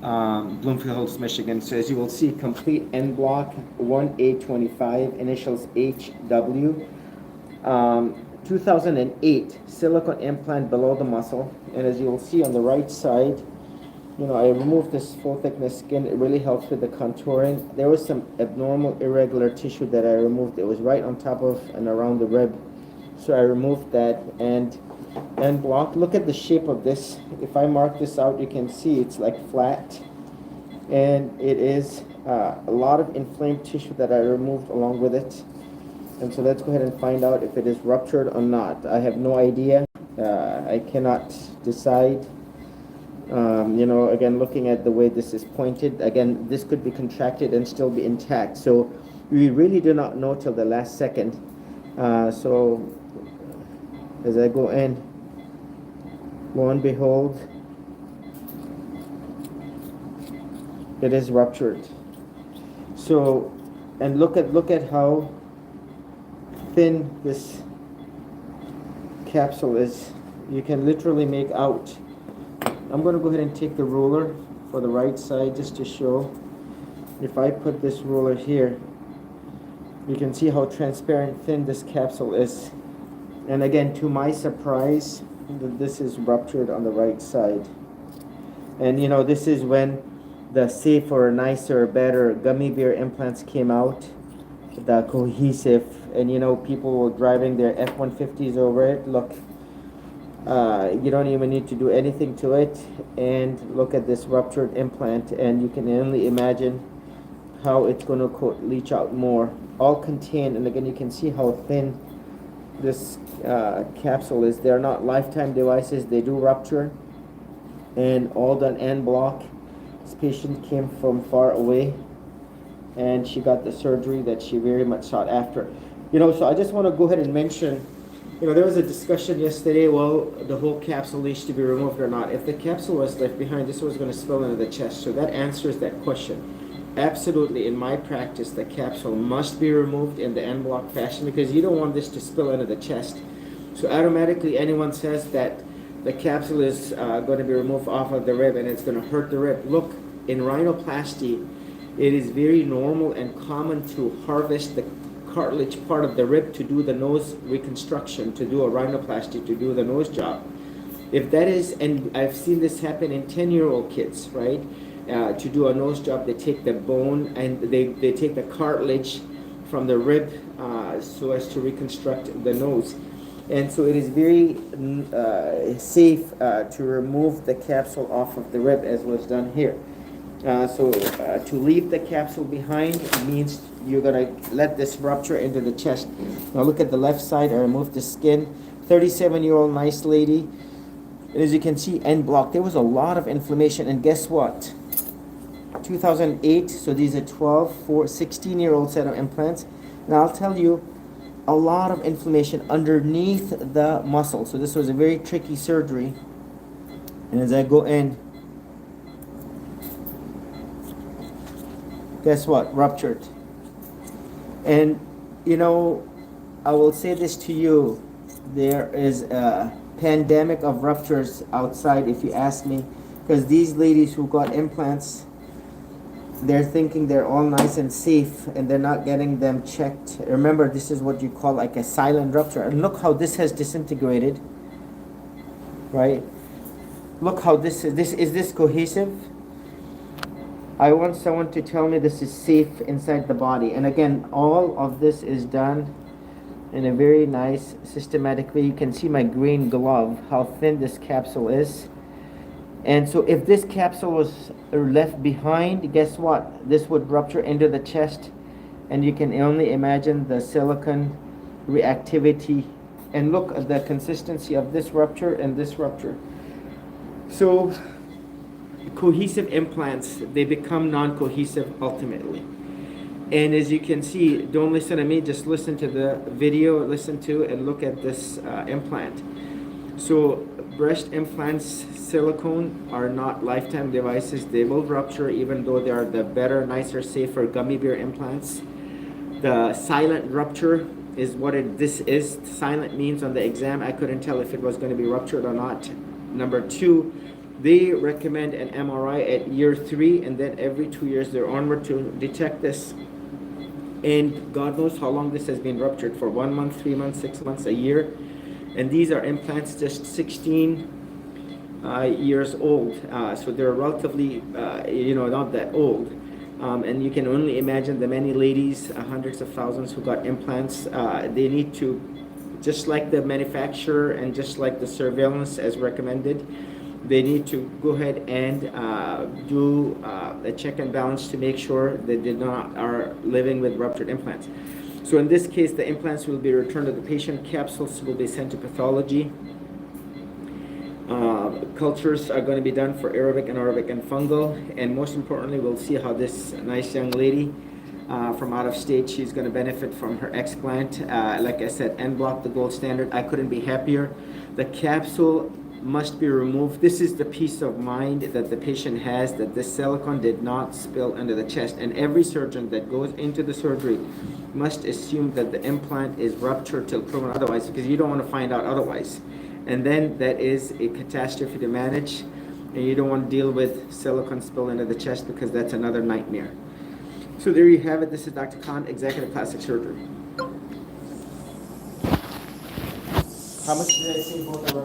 Bloomfield Hills, Michigan. So as you will see, complete En Bloc 1A25, initials HW. 2008 silicone implant below the muscle, and as you will see on the right side, I removed this full thickness skin. It really helps with the contouring. There was some abnormal irregular tissue that I removed. It was right on top of and around the rib, so I removed that. And En Bloc, look at the shape of this. If I mark this out, you can see it's like flat, and it is a lot of inflamed tissue that I removed along with it. And so let's go ahead and find out if it is ruptured or not. I have no idea. I cannot decide. Again, looking at the way this is pointed, again, this could be contracted and still be intact. So we really do not know till the last second. So as I go in, lo and behold, it is ruptured. So, and look at how thin this capsule is. You can literally make out. I'm going to go ahead and take the ruler for the right side just to show. If I put this ruler here, you can see how transparent thin this capsule is. And again, to my surprise, this is ruptured on the right side. And this is when the safer, nicer, better gummy bear implants came out, the cohesive, and people were driving their F-150s over it. Look, you don't even need to do anything to it, and look at this ruptured implant, and you can only imagine how it's going to leach out more, all contained. And again, you can see how thin this capsule is. They're not lifetime devices. They do rupture, and all done En Bloc. This patient came from far away, and she got the surgery that she very much sought after. So I just want to go ahead and mention, there was a discussion yesterday, well, the whole capsule needs to be removed or not. If the capsule was left behind, this was going to spill into the chest. So that answers that question. Absolutely, in my practice, the capsule must be removed in the En Bloc fashion, because you don't want this to spill into the chest. So automatically, anyone says that the capsule is going to be removed off of the rib and it's going to hurt the rib. Look, in rhinoplasty, it is very normal and common to harvest the cartilage part of the rib to do the nose reconstruction, to do a rhinoplasty, to do the nose job. If that is, and I've seen this happen in 10-year-old kids, right? To do a nose job, they take the bone and they take the cartilage from the rib so as to reconstruct the nose. And so it is very safe to remove the capsule off of the rib, as was done here. To leave the capsule behind means you're going to let this rupture into the chest. Now look at the left side. I removed the skin. 37-year-old nice lady. And as you can see, En Bloc. There was a lot of inflammation. And guess what? 2008. So these are 12, 16-year-old set of implants. Now I'll tell you, a lot of inflammation underneath the muscle. So this was a very tricky surgery. And as I go in, guess what? Ruptured. And I will say this to you, there is a pandemic of ruptures outside, if you ask me, because these ladies who got implants, they're thinking they're all nice and safe, and they're not getting them checked. Remember, this is what you call like a silent rupture. And look how this has disintegrated, right? Look how this is this cohesive? I want someone to tell me this is safe inside the body. And again, all of this is done in a very nice, systematic way. You can see my green glove, how thin this capsule is. And so if this capsule was left behind, guess what? This would rupture into the chest. And you can only imagine the silicone reactivity. And look at the consistency of this rupture and this rupture. So cohesive implants, they become non-cohesive ultimately. And as you can see, don't listen to me, just listen to the video, listen to and look at this implant. So breast implants, silicone, are not lifetime devices. They will rupture even though they are the better, nicer, safer gummy bear implants. The silent rupture is what this is. Silent means on the exam I couldn't tell if it was going to be ruptured or not. Number two, They recommend an MRI at year 3, and then every 2 years they're onward to detect this. And God knows how long this has been ruptured for, 1 month, 3 months, 6 months, a year. And these are implants just 16 years old. So they're relatively, not that old. And you can only imagine the many ladies, hundreds of thousands who got implants. They need to, just like the manufacturer and just like the surveillance as recommended, they need to go ahead and do a check and balance to make sure that they are living with ruptured implants. So in this case, the implants will be returned to the patient. Capsules will be sent to pathology. Cultures are going to be done for Arabic, anaerobic, and fungal. And most importantly, we'll see how this nice young lady from out of state, she's going to benefit from her explant. Like I said, En Bloc, the gold standard. I couldn't be happier. The capsule must be removed. This is the peace of mind that the patient has, that this silicone did not spill under the chest. And every surgeon that goes into the surgery must assume that the implant is ruptured till proven otherwise, because you don't want to find out otherwise. And then that is a catastrophe to manage, and you don't want to deal with silicone spill into the chest, because that's another nightmare. So there you have it. This is Dr. Khan, Executive Plastic Surgery. How much did I say for the